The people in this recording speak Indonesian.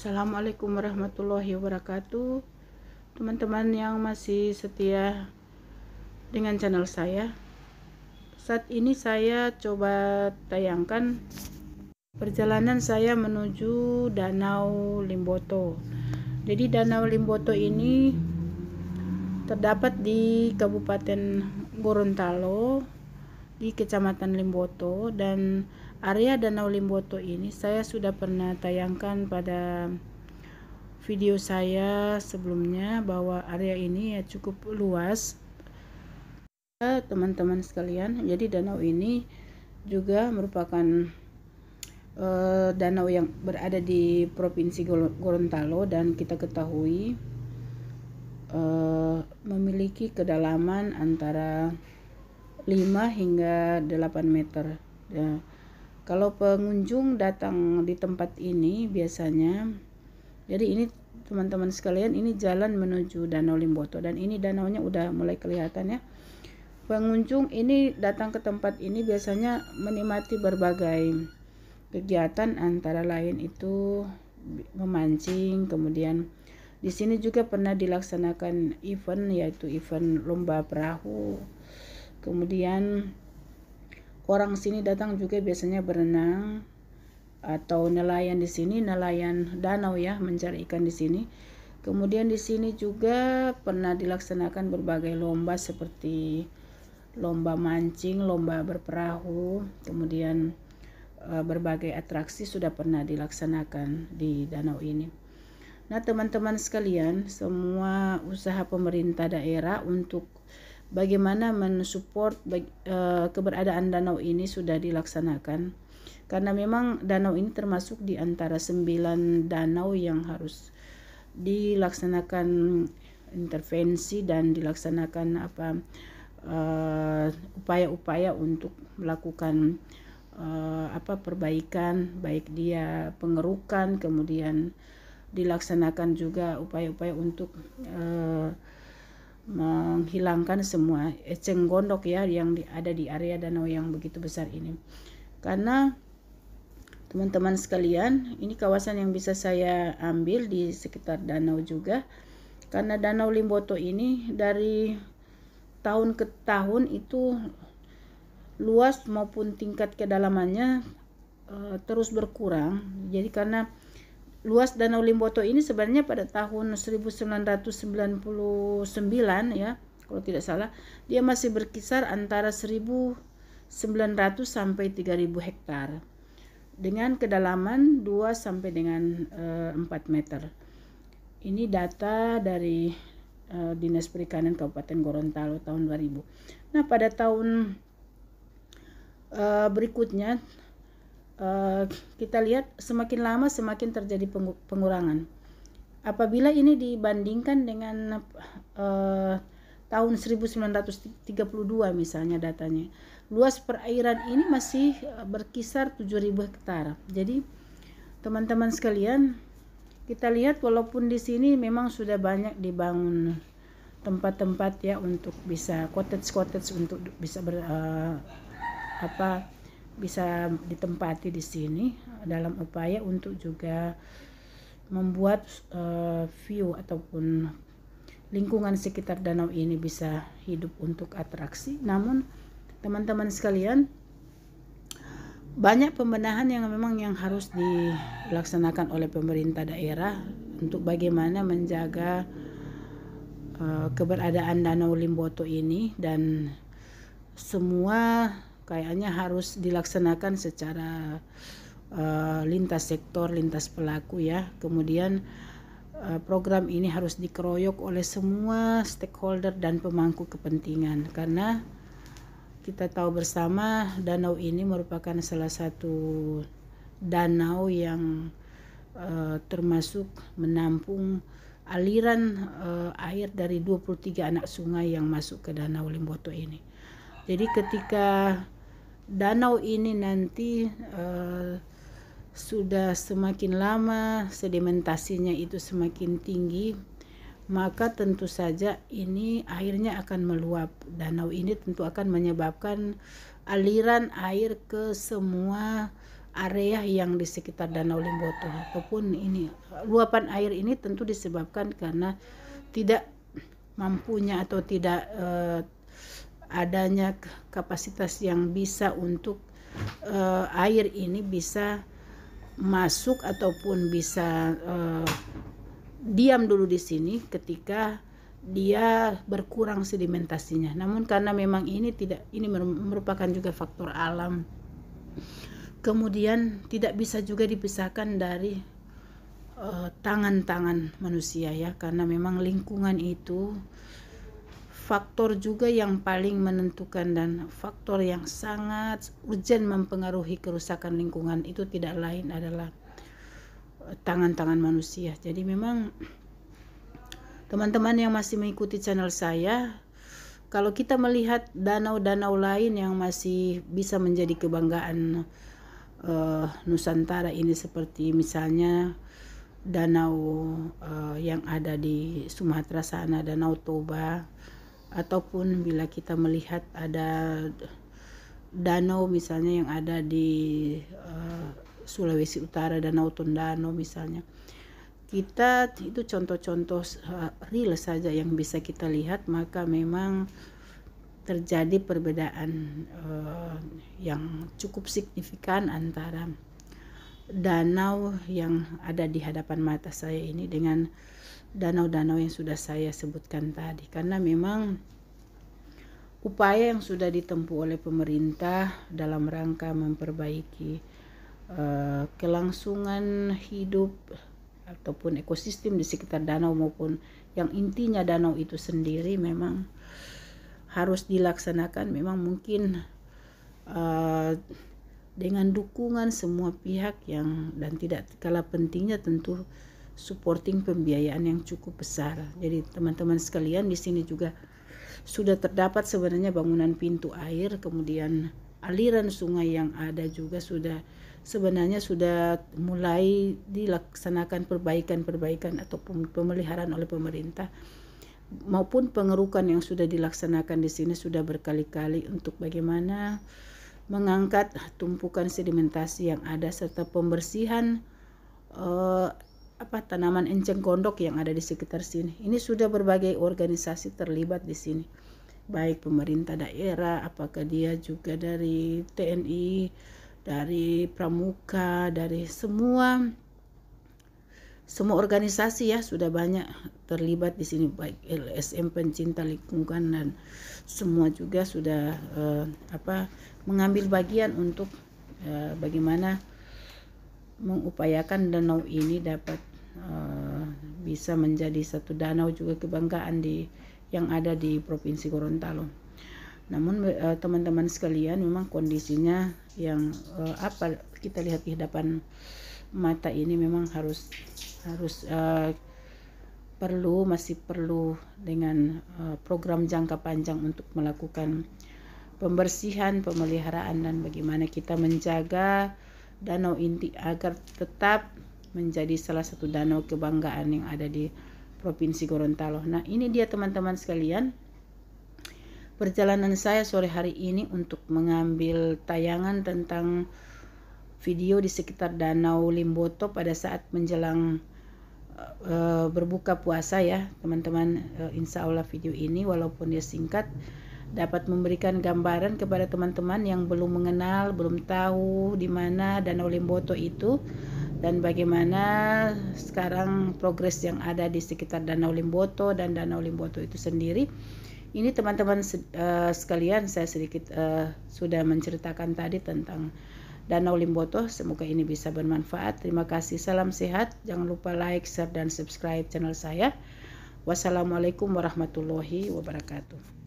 Assalamualaikum warahmatullahi wabarakatuh. Teman-teman yang masih setia dengan channel saya, saat ini saya coba tayangkan perjalanan saya menuju Danau Limboto. Jadi Danau Limboto ini terdapat di Kabupaten Gorontalo, di Kecamatan Limboto, dan area Danau Limboto ini saya sudah pernah tayangkan pada video saya sebelumnya bahwa area ini ya cukup luas, teman-teman sekalian. Jadi danau ini juga merupakan danau yang berada di Provinsi Gorontalo, dan kita ketahui memiliki kedalaman antara 5 hingga 8 meter ya. Kalau pengunjung datang di tempat ini biasanya, jadi ini teman-teman sekalian, ini jalan menuju Danau Limboto, dan ini danaunya udah mulai kelihatan ya. Pengunjung ini datang ke tempat ini biasanya menikmati berbagai kegiatan, antara lain itu memancing. Kemudian di sini juga pernah dilaksanakan event, yaitu event lomba perahu. Kemudian orang sini datang juga biasanya berenang atau nelayan di sini, nelayan danau ya, mencari ikan di sini. Kemudian di sini juga pernah dilaksanakan berbagai lomba seperti lomba mancing, lomba berperahu, kemudian berbagai atraksi sudah pernah dilaksanakan di danau ini. Nah, teman-teman sekalian, semua usaha pemerintah daerah untuk bagaimana mensupport keberadaan danau ini sudah dilaksanakan, karena memang danau ini termasuk di antara 9 danau yang harus dilaksanakan intervensi dan dilaksanakan upaya-upaya untuk melakukan perbaikan, baik dia pengerukan, kemudian dilaksanakan juga upaya-upaya untuk menghilangkan semua eceng gondok ya yang ada di area danau yang begitu besar ini. Karena teman-teman sekalian, ini kawasan yang bisa saya ambil di sekitar danau juga, karena Danau Limboto ini dari tahun ke tahun itu luas maupun tingkat kedalamannya terus berkurang. Jadi karena luas Danau Limboto ini sebenarnya pada tahun 1999 ya, kalau tidak salah, dia masih berkisar antara 1.900 sampai 3.000 hektar dengan kedalaman 2 sampai dengan 4 meter. Ini data dari Dinas Perikanan Kabupaten Gorontalo tahun 2000. Nah, pada tahun berikutnya kita lihat semakin lama semakin terjadi pengurangan. Apabila ini dibandingkan dengan tahun 1932 misalnya datanya, luas perairan ini masih berkisar 7.000 hektar. Jadi teman-teman sekalian, kita lihat walaupun di sini memang sudah banyak dibangun tempat-tempat ya untuk bisa cottage untuk bisa bisa ditempati di sini dalam upaya untuk juga membuat view ataupun lingkungan sekitar danau ini bisa hidup untuk atraksi. Namun teman-teman sekalian, banyak pembenahan yang memang yang harus dilaksanakan oleh pemerintah daerah untuk bagaimana menjaga keberadaan Danau Limboto ini, dan semua kayaknya harus dilaksanakan secara lintas sektor, lintas pelaku ya. Kemudian program ini harus dikeroyok oleh semua stakeholder dan pemangku kepentingan, karena kita tahu bersama danau ini merupakan salah satu danau yang termasuk menampung aliran air dari 23 anak sungai yang masuk ke Danau Limboto ini. Jadi ketika danau ini nanti sudah semakin lama sedimentasinya itu semakin tinggi, maka tentu saja ini airnya akan meluap. Danau ini tentu akan menyebabkan aliran air ke semua area yang di sekitar Danau Limboto ataupun ini luapan air ini tentu disebabkan karena tidak mampunya atau tidak adanya kapasitas yang bisa untuk air ini bisa masuk ataupun bisa diam dulu di sini ketika dia berkurang sedimentasinya. Namun karena memang ini merupakan juga faktor alam, kemudian tidak bisa juga dipisahkan dari tangan-tangan manusia ya, karena memang lingkungan itu faktor juga yang paling menentukan dan faktor yang sangat urgent mempengaruhi kerusakan lingkungan itu tidak lain adalah tangan-tangan manusia. Jadi memang teman-teman yang masih mengikuti channel saya, kalau kita melihat danau-danau lain yang masih bisa menjadi kebanggaan Nusantara ini, seperti misalnya danau yang ada di Sumatera sana, Danau Toba, ataupun bila kita melihat ada danau misalnya yang ada di Sulawesi Utara, Danau Tondano misalnya, kita itu contoh-contoh real saja yang bisa kita lihat, maka memang terjadi perbedaan yang cukup signifikan antara danau yang ada di hadapan mata saya ini dengan danau-danau yang sudah saya sebutkan tadi. Karena memang upaya yang sudah ditempuh oleh pemerintah dalam rangka memperbaiki kelangsungan hidup ataupun ekosistem di sekitar danau maupun yang intinya danau itu sendiri memang harus dilaksanakan. Memang mungkin dengan dukungan semua pihak dan tidak kalah pentingnya tentu supporting pembiayaan yang cukup besar. Jadi teman-teman sekalian, di sini juga sudah terdapat sebenarnya bangunan pintu air, kemudian aliran sungai yang ada juga sudah mulai dilaksanakan perbaikan atau pemeliharaan oleh pemerintah, maupun pengerukan yang sudah dilaksanakan di sini sudah berkali-kali untuk bagaimana mengangkat tumpukan sedimentasi yang ada serta pembersihan tanaman enceng gondok yang ada di sekitar sini. Ini sudah berbagai organisasi terlibat di sini, baik pemerintah daerah, apakah dia juga dari TNI, dari Pramuka, dari semua organisasi ya, sudah banyak terlibat di sini, baik LSM pencinta lingkungan dan semua juga sudah mengambil bagian untuk bagaimana mengupayakan danau ini dapat bisa menjadi satu danau juga kebanggaan yang ada di Provinsi Gorontalo. Namun teman-teman sekalian, memang kondisinya yang kita lihat di hadapan mata ini memang masih perlu dengan program jangka panjang untuk melakukan pembersihan, pemeliharaan, dan bagaimana kita menjaga danau inti agar tetap menjadi salah satu danau kebanggaan yang ada di Provinsi Gorontalo. Nah, ini dia teman-teman sekalian perjalanan saya sore hari ini untuk mengambil tayangan tentang video di sekitar Danau Limboto pada saat menjelang berbuka puasa ya teman-teman. Insya Allah video ini walaupun dia singkat dapat memberikan gambaran kepada teman-teman yang belum mengenal, belum tahu di mana Danau Limboto itu dan bagaimana sekarang progres yang ada di sekitar Danau Limboto dan Danau Limboto itu sendiri. Ini teman-teman sekalian, saya sedikit sudah menceritakan tadi tentang Danau Limboto. Semoga ini bisa bermanfaat. Terima kasih, salam sehat. Jangan lupa like, share, dan subscribe channel saya. Wassalamualaikum warahmatullahi wabarakatuh.